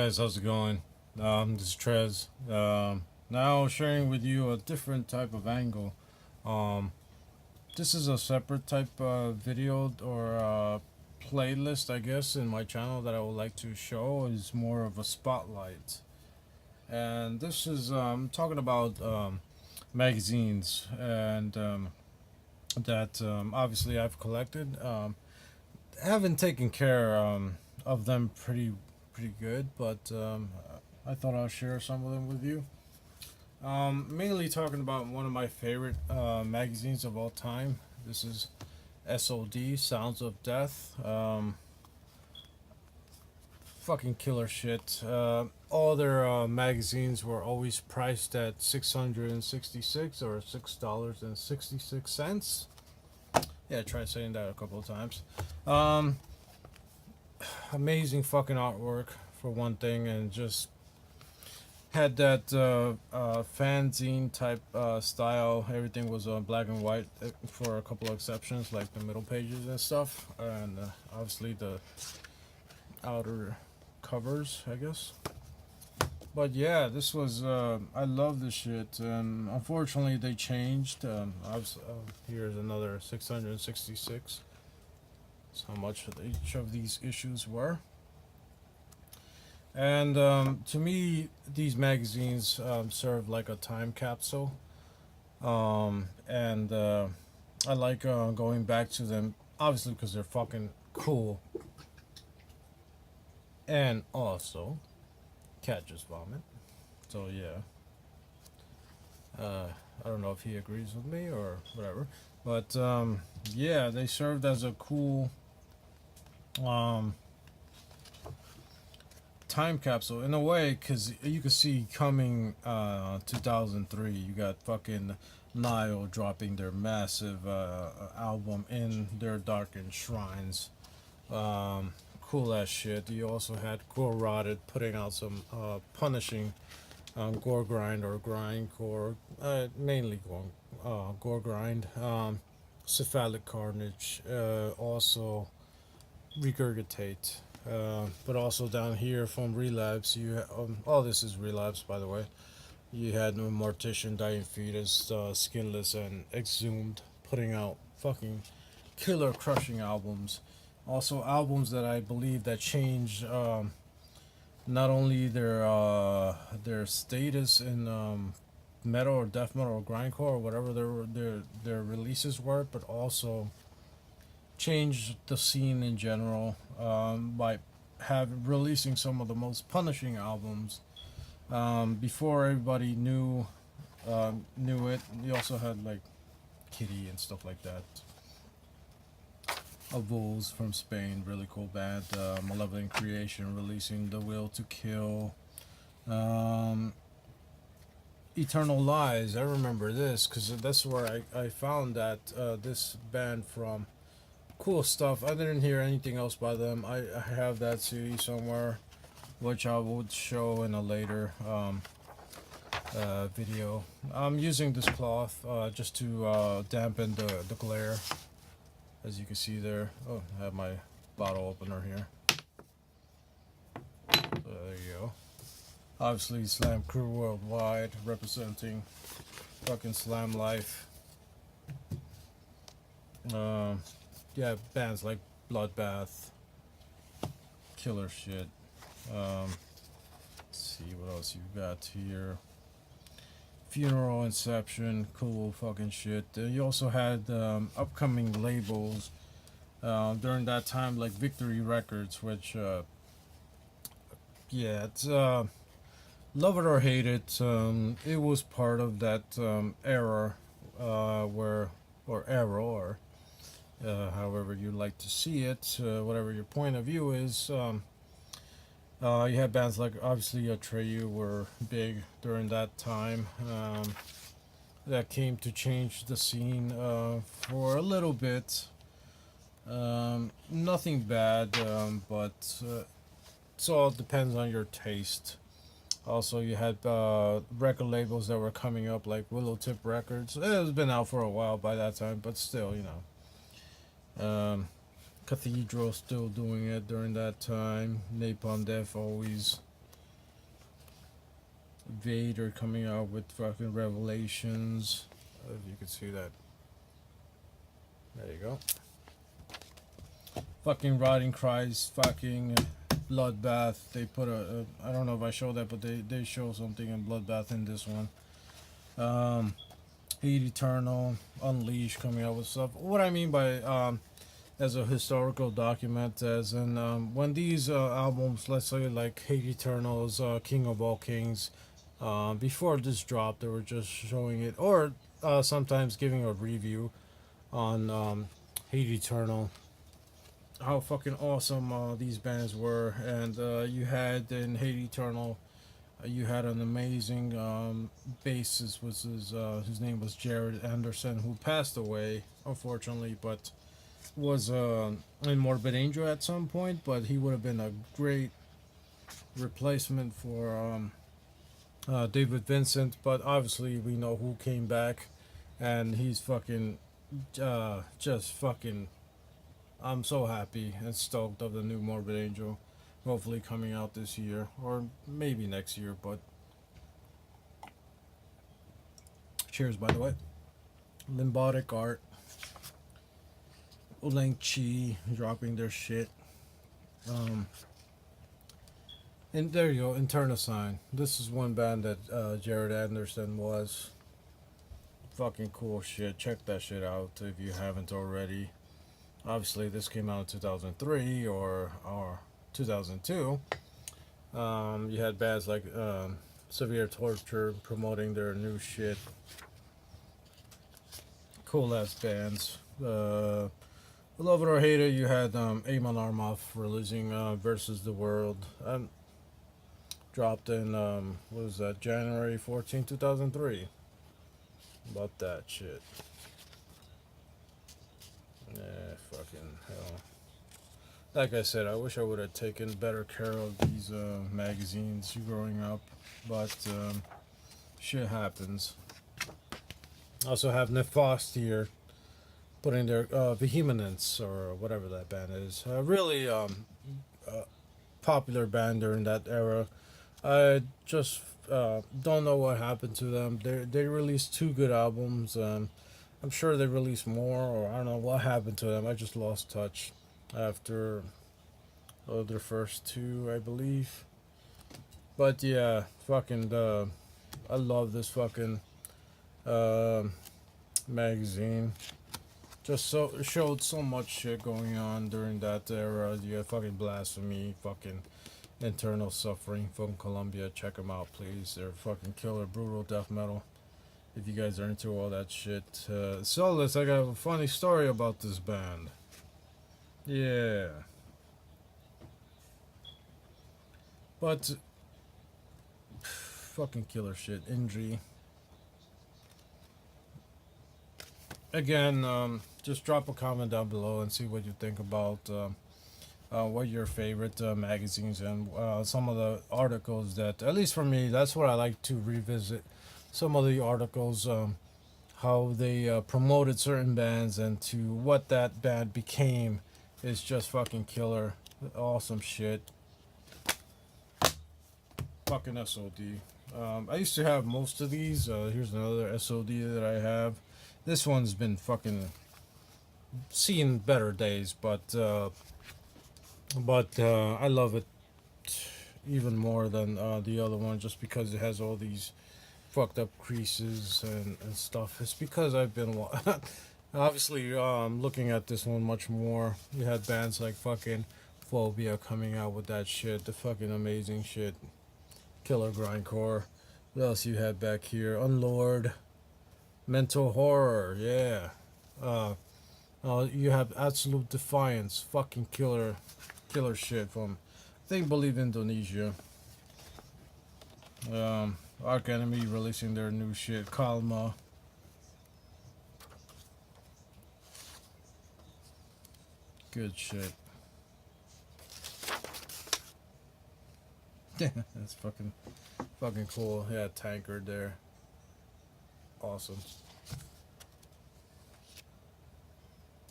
guys, how's it going? This is Trez. Now sharing with you a different type of angle. Um, this is a separate type of video or playlist, I guess, in my channel that I would like to show is more of a spotlight. And this is talking about magazines and that obviously I've collected. Haven't taken care of them pretty good, but I thought I'll share some of them with you. Mainly talking about one of my favorite magazines of all time. This is SOD, Sounds of Death. Fucking killer shit. All their magazines were always priced at 666 or $6.66. Yeah, try saying that a couple of times. Um, Amazing fucking artwork for one thing, and just had that fanzine type style. Everything was black and white for a couple of exceptions, like the middle pages and stuff, and obviously the outer covers, I guess. But yeah, this was I love this shit, and unfortunately they changed. Here's another 666. That's how much each of these issues were. And to me, these magazines serve like a time capsule. And I like going back to them, obviously, because they're fucking cool. And also, cat just vomit. So, yeah. I don't know if he agrees with me or whatever. But yeah, they served as a cool um, time capsule in a way, because you can see coming 2003, you got fucking Nile dropping their massive album In Their Darkened Shrines. Cool ass shit. You also had Gore Rotted putting out some punishing gore grind or grind gore, mainly gore grind. Cephalic Carnage, also Regurgitate. But also down here from Relapse, all this is Relapse, by the way. You had Mortician, Dying Fetus, Skinless, and Exhumed putting out fucking killer crushing albums. Also albums that I believe that changed not only their status in metal or death metal or grindcore or whatever their releases were, but also changed the scene in general by releasing some of the most punishing albums before everybody knew it. You also had like Kitty and stuff like that. Avulz from Spain, really cool band. Malevolent Creation releasing The Will to Kill. Um, Eternal Lies. I remember this because that's where I found that this band from. Cool stuff. I didn't hear anything else by them. I have that CD somewhere, which I would show in a later video. I'm using this cloth just to dampen the glare, as you can see there. Oh, I have my bottle opener here. There you go. Obviously, Slam Crew Worldwide representing fucking Slam Life. Yeah, bands like Bloodbath, killer shit. Let's see what else you got here. Funeral Inception, cool fucking shit. You also had upcoming labels during that time, like Victory Records, which, yeah, it's love it or hate it. It was part of that era or however you like to see it, whatever your point of view is. You had bands like obviously Atreyu were big during that time. That came to change the scene for a little bit. Nothing bad, but it all depends on your taste. Also, you had record labels that were coming up like Willow Tip Records. It has been out for a while by that time, but still, you know. Cathedral still doing it during that time. Napalm Death always Vader coming out with fucking Revelations. If you can see that. There you go. Fucking Rotting Christ, fucking Bloodbath. They put I don't know if I showed that, but they show something in Bloodbath in this one. Hate Eternal, Unleashed coming out with stuff. What I mean by as a historical document, as in when these albums, let's say like Hate Eternal's King of All Kings, before this drop, they were just showing it, or sometimes giving a review on Hate Eternal, how fucking awesome these bands were. And you had in Hate Eternal, you had an amazing bassist, his name was Jared Anderson, who passed away unfortunately, but was in Morbid Angel at some point. But he would have been a great replacement for David Vincent. But obviously we know who came back, and he's fucking just fucking. I'm so happy and stoked of the new Morbid Angel, hopefully coming out this year or maybe next year. But cheers, by the way. Limbotic Art, Ulang Chi dropping their shit. And there you go, Internasign. This is one band that Jared Anderson was. Fucking cool shit. Check that shit out if you haven't already. Obviously, this came out in 2003 or 2002. You had bands like Severe Torture promoting their new shit. Cool ass bands. Love it or hate it, you had Amon Amarth releasing Versus the World. Dropped in, what was that, January 14, 2003. About that shit. Yeah, fucking hell. Like I said, I wish I would have taken better care of these magazines growing up, but shit happens. Also have Nephast here, putting their Vehemence, or whatever that band is. Really popular band during that era. I just don't know what happened to them. They released 2 good albums. I'm sure they released more, or I don't know what happened to them. I just lost touch after their first 2, I believe. But yeah, fucking I love this fucking magazine. Just showed so much shit going on during that era. You had fucking Blasphemy, fucking Internal Suffering from Colombia. Check them out, please. They're fucking killer, brutal death metal. If you guys are into all that shit. So I got a funny story about this band. Yeah. But fucking killer shit. Injury. Again, just drop a comment down below and see what you think about what your favorite magazines and some of the articles that, at least for me, that's what I like to revisit. Some of the articles, how they promoted certain bands and to what that band became is just fucking killer. Awesome shit. Fucking SOD. I used to have most of these. Here's another SOD that I have. This one's been fucking seen better days, but I love it even more than the other one, just because it has all these fucked up creases and stuff. It's because I've been obviously looking at this one much more. You had bands like fucking Phobia coming out with that shit, the fucking amazing shit. Killer grindcore. What else you had back here? Unlord, Mental Horror, yeah. You have Absolute Defiance, fucking killer shit from, I think, believe Indonesia. Arch Enemy releasing their new shit, Kalma. Good shit. That's fucking cool. Yeah, Tankard there. Awesome.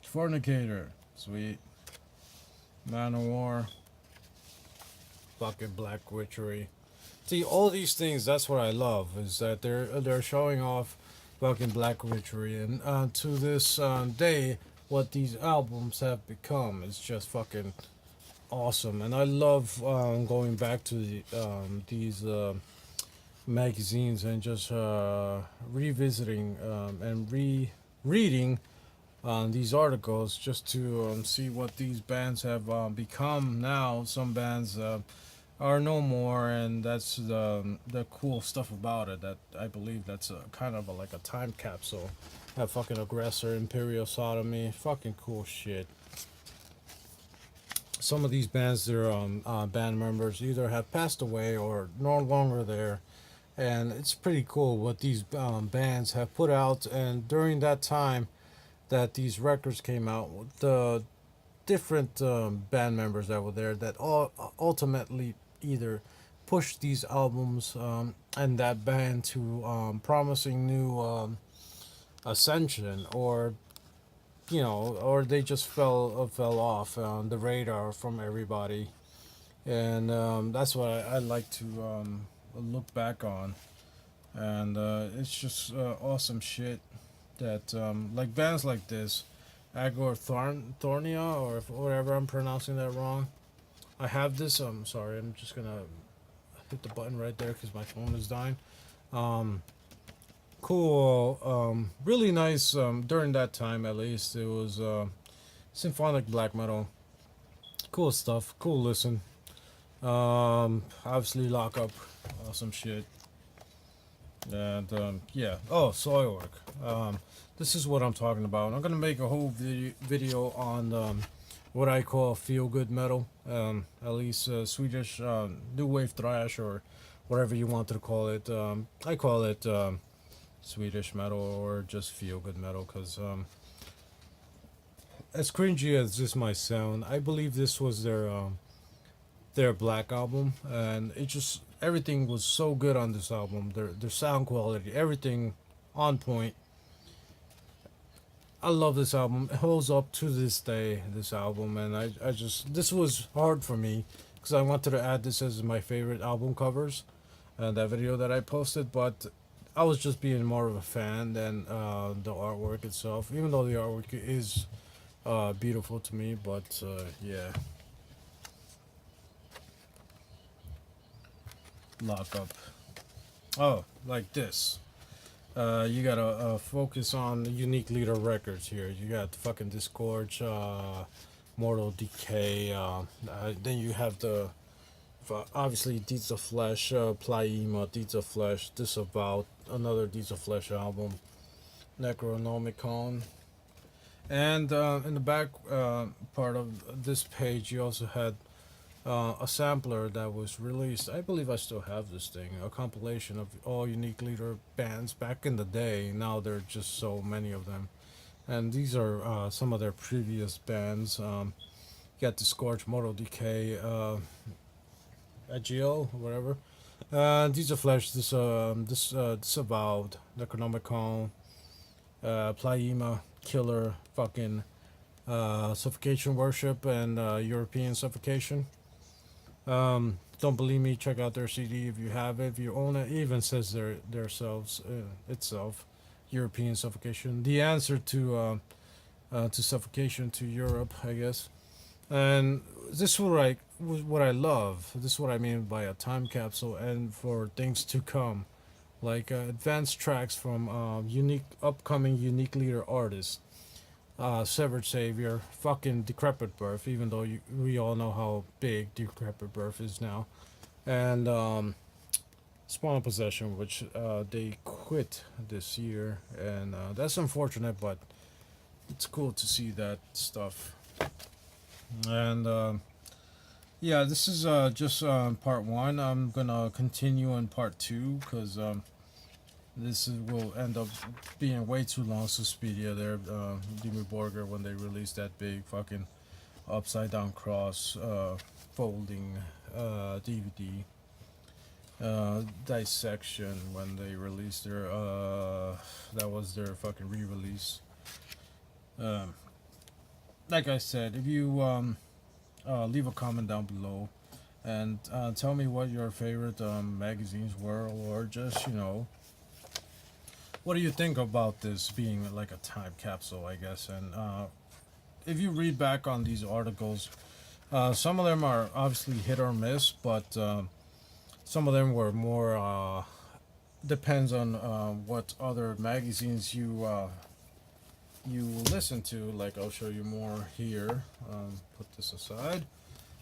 Fornicator, sweet. Man of War. Fucking Black Witchery. See, all these things. That's what I love is that they're showing off fucking Black Witchery, and to this day, what these albums have become is just fucking awesome. And I love going back to these magazines and just revisiting and rereading these articles just to see what these bands have become now. Some bands are no more, and that's the cool stuff about it. That I believe that's a kind of like a time capsule. That fucking Aggressor, Imperial Sodomy, fucking cool shit. Some of these bands, their band members either have passed away or no longer there, and it's pretty cool what these bands have put out. And during that time that these records came out, the different band members that were there that all ultimately either pushed these albums and that band to promising new ascension, or or they just fell off on the radar from everybody. And that's what I like to look back on. And it's just awesome shit that like bands like this, Agor Thornia, or if, whatever I'm pronouncing that wrong. I have this. I'm sorry. I'm just gonna hit the button right there because my phone is dying. Um, cool. Really nice. During that time, at least, it was symphonic black metal. Cool stuff. Cool listen. Obviously, lock up. Awesome shit. And yeah. Oh, Soilwork. This is what I'm talking about. I'm gonna make a whole video on what I call feel good metal. At least Swedish new wave thrash, or whatever you want to call it. I call it Swedish metal, or just feel good metal, because as cringy as this might sound, I believe this was their black album, and it just everything was so good on this album. Their sound quality, everything on point. I love this album. It holds up to this day, this album, and I just this was hard for me because I wanted to add this as my favorite album covers, that video that I posted, but I was just being more of a fan than the artwork itself. Even though the artwork is beautiful to me, but yeah, lock up. Oh, like this. You gotta focus on the Unique Leader Records here. You got fucking Disgorge, Mortal Decay. Then you have the obviously Deeds of Flesh, Plaima, Deeds of Flesh, Disavowed, another Deeds of Flesh album, Necronomicon. And in the back part of this page, you also had a sampler that was released. I believe I still have this thing, a compilation of all Unique Leader bands back in the day. Now there are just so many of them, and these are some of their previous bands. You got the Scorch, Mortal Decay, Agile, whatever. These are Flesh, Disavowed, Necronomicon, Plaima, Killer, fucking Suffocation Worship, and European Suffocation. Don't believe me? Check out their CD if you have it. If you own it, it even says their selves itself, European Suffocation. The answer to suffocation to Europe, I guess. And this is what I love. This is what I mean by a time capsule, and for things to come, like advanced tracks from unique upcoming Unique Leader artists. Severed Savior, fucking Decrepit Birth, even though we all know how big Decrepit Birth is now, and Spawn Possession, which they quit this year, and that's unfortunate, but it's cool to see that stuff. And yeah, this is just part one. I'm gonna continue in part two because will end up being way too long. Suspiria there, Dimmu Borgir, when they released that big fucking upside down cross folding DVD dissection when they released their that was their fucking re-release. Like I said, if you leave a comment down below and tell me what your favorite magazines were, or just what do you think about this being like a time capsule, I guess. And if you read back on these articles, some of them are obviously hit or miss, but some of them were more depends on what other magazines you listen to. Like I'll show you more here. Put this aside.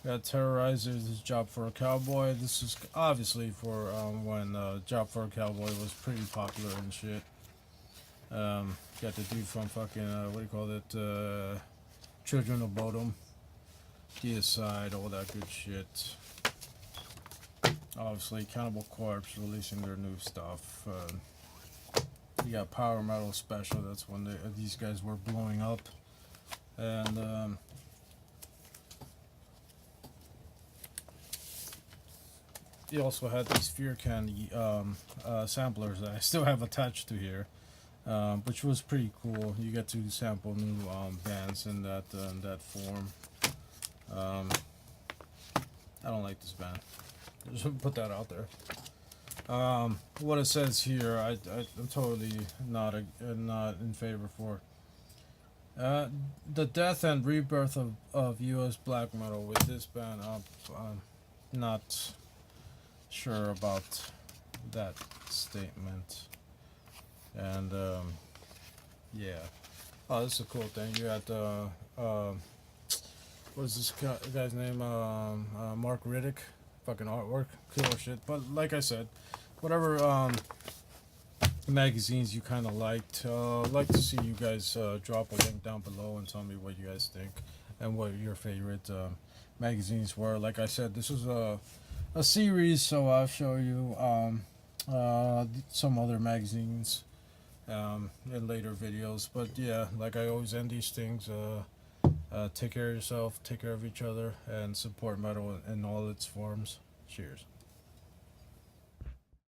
Got Terrorizers, Job for a Cowboy. This is obviously for when Job for a Cowboy was pretty popular and shit. Got the dude from fucking what do you call it? Children of Bodom, Deicide, all that good shit. Obviously, Cannibal Corpse releasing their new stuff. You got Power Metal Special. That's when these guys were blowing up, and you also had these Fear Candy samplers that I still have attached to here, which was pretty cool. You get to sample new bands in that form. I don't like this band. Just put that out there. What it says here, I'm totally not in favor for. The death and rebirth of U.S. black metal with this band. I'm not sure about that statement. And yeah. Oh, this is a cool thing. You had what is this guy's name? Mark Riddick. Fucking artwork, killer shit. But like I said, whatever magazines you kind of liked, like to see you guys drop a link down below and tell me what you guys think and what your favorite magazines were. Like I said, this is a series, so I'll show you some other magazines in later videos. But yeah, like I always end these things. Take care of yourself, take care of each other, and support metal in all its forms. Cheers.